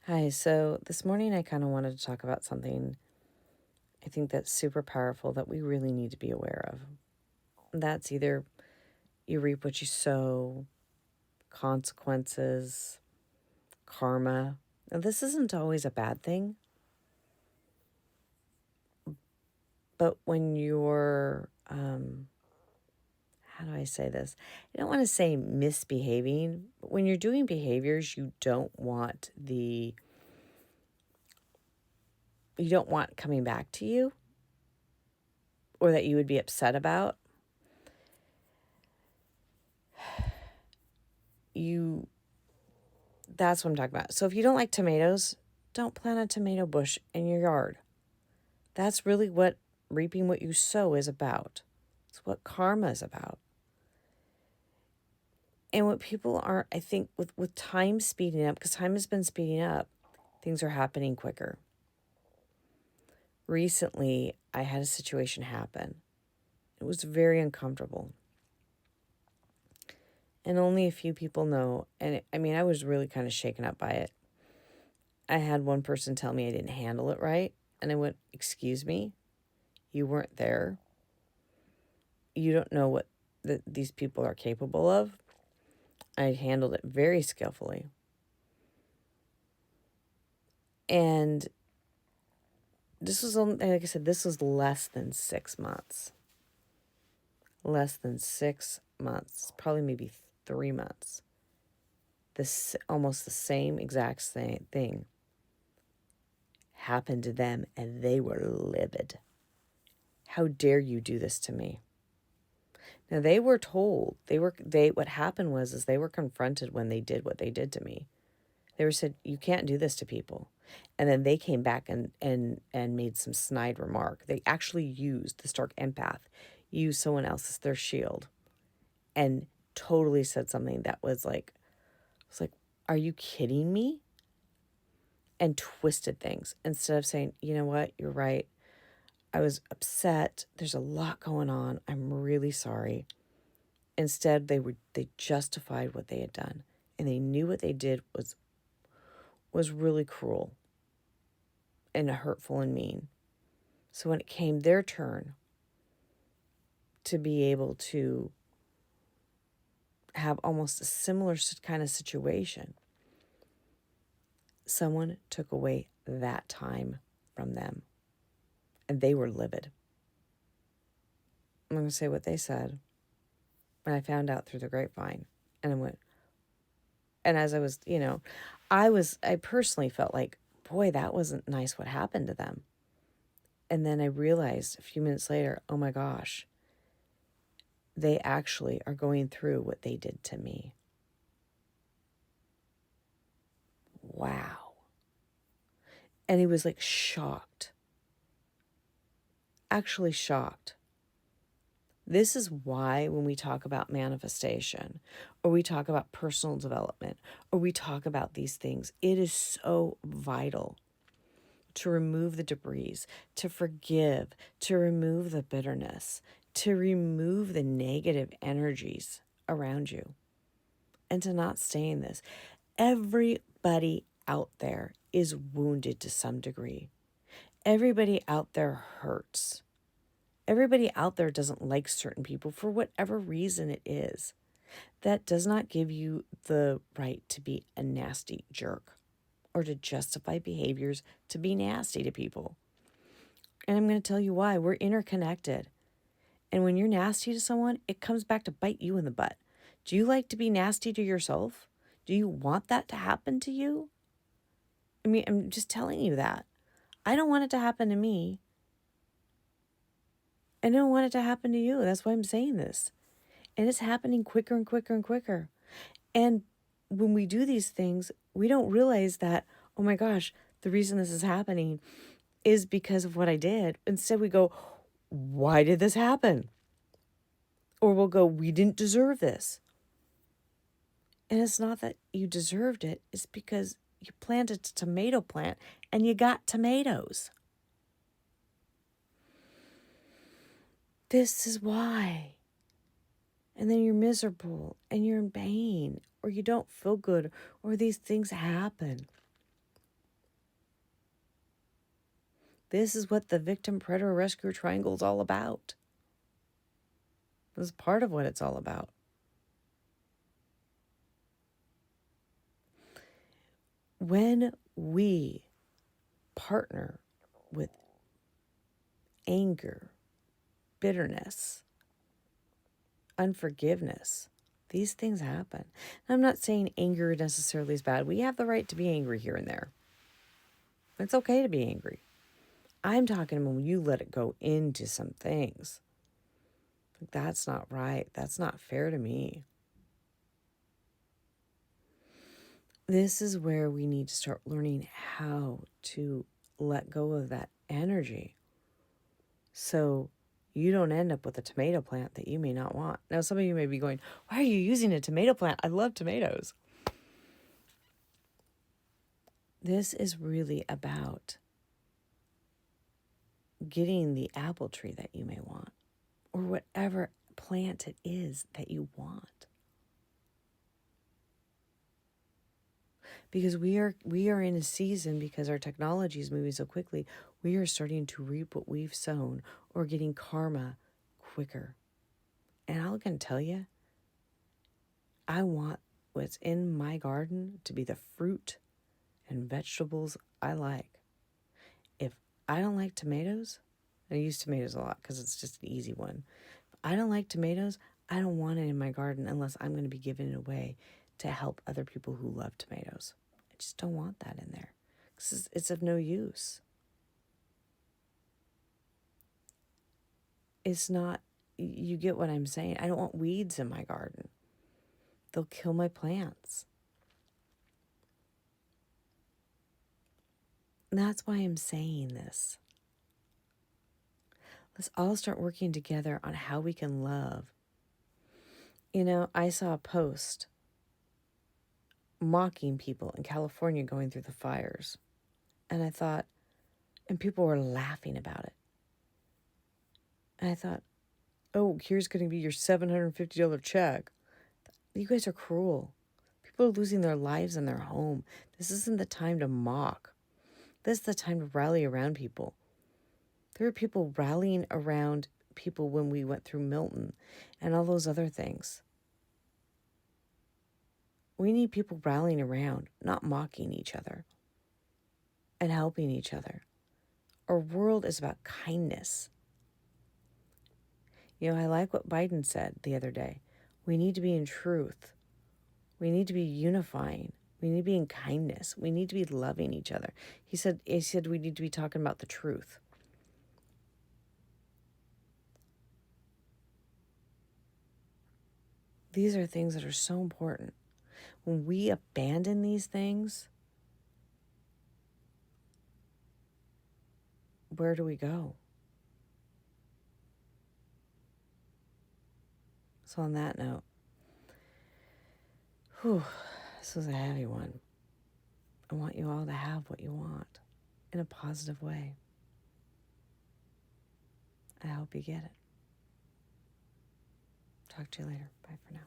Hi, so this morning I kind of wanted to talk about something I think that's super powerful that we really need to be aware of. That's either you reap what you sow, consequences, karma. Now, this isn't always a bad thing, but when you're, how do I say this? I don't want to say misbehaving, but when you're doing behaviors you don't want coming back to you or that you would be upset about, you that's what I'm talking about. So if you don't like tomatoes, don't plant a tomato bush in your yard. That's really what reaping what you sow is about. It's what karma is about. And what people are, I think, with time speeding up, because time has been speeding up, things are happening quicker. Recently, I had a situation happen. It was very uncomfortable. And only a few people know. I was really kind of shaken up by it. I had one person tell me I didn't handle it right. And I went, "Excuse me? You weren't there. You don't know what these people are capable of." I handled it very skillfully. And this was, like I said, this was less than 6 months. Less than 6 months, probably maybe 3 months. This almost the same exact same thing happened to them, and they were livid. How dare you do this to me? Now they were told what happened was is they were confronted when they did what they did to me. They were said, "You can't do this to people." And then they came back and made some snide remark. They actually used the Stark empath, used someone else as their shield, and totally said something that was like, "Are you kidding me?" And twisted things instead of saying, "You know what, you're right. I was upset. There's a lot going on. I'm really sorry." Instead, they justified what they had done, and they knew what they did was really cruel and hurtful and mean. So when it came their turn to be able to have almost a similar kind of situation, someone took away that time from them, and they were livid. I'm going to say what they said, and I found out through the grapevine, and I went, and as I was, I personally felt like, boy, that wasn't nice what happened to them. And then I realized a few minutes later, oh my gosh, they actually are going through what they did to me. Wow. And he was like shocked, actually shocked. This is why when we talk about manifestation or we talk about personal development or we talk about these things, it is so vital to remove the debris, to forgive, to remove the bitterness, to remove the negative energies around you, and to not stay in this. Everybody out there is wounded to some degree. Everybody out there hurts. Everybody out there doesn't like certain people for whatever reason it is. That does not give you the right to be a nasty jerk or to justify behaviors to be nasty to people. And I'm going to tell you why. We're interconnected. And when you're nasty to someone, it comes back to bite you in the butt. Do you like to be nasty to yourself? Do you want that to happen to you? I mean, I'm just telling you that. I don't want it to happen to me. I don't want it to happen to you. That's why I'm saying this. And it's happening quicker and quicker and quicker. And when we do these things, we don't realize that, oh my gosh, the reason this is happening is because of what I did. Instead, we go, why did this happen? Or we'll go, we didn't deserve this. And it's not that you deserved it, it's because you planted a tomato plant and you got tomatoes. This is why. And then you're miserable and you're in pain or you don't feel good or these things happen. This is what the victim predator rescuer triangle is all about. This is part of what it's all about. When we partner with anger, bitterness, unforgiveness, these things happen. And I'm not saying anger necessarily is bad. We have the right to be angry here and there. It's okay to be angry. I'm talking when you let it go into some things. That's not right. That's not fair to me. This is where we need to start learning how to let go of that energy so you don't end up with a tomato plant that you may not want. Now, some of you may be going, why are you using a tomato plant? I love tomatoes. This is really about getting the apple tree that you may want, or whatever plant it is that you want. Because we are in a season, because our technology is moving so quickly, we are starting to reap what we've sown, or getting karma quicker. And I'm going to tell you, I want what's in my garden to be the fruit and vegetables I like. If I don't like tomatoes, I use tomatoes a lot because it's just an easy one. If I don't like tomatoes, I don't want it in my garden unless I'm going to be giving it away to help other people who love tomatoes. I just don't want that in there because it's of no use. It's not, you get what I'm saying. I don't want weeds in my garden. They'll kill my plants. And that's why I'm saying this. Let's all start working together on how we can love. You know, I saw a post mocking people in California going through the fires. And I thought, and people were laughing about it. And I thought, oh, here's going to be your $750 check. You guys are cruel. People are losing their lives in their home. This isn't the time to mock. This is the time to rally around people. There were people rallying around people when we went through Milton and all those other things. We need people rallying around, not mocking each other and helping each other. Our world is about kindness. You know, I like what Biden said the other day. We need to be in truth. We need to be unifying. We need to be in kindness. We need to be loving each other. He said we need to be talking about the truth. These are things that are so important. When we abandon these things, where do we go? So on that note, this was a heavy one. I want you all to have what you want in a positive way. I hope you get it. Talk to you later. Bye for now.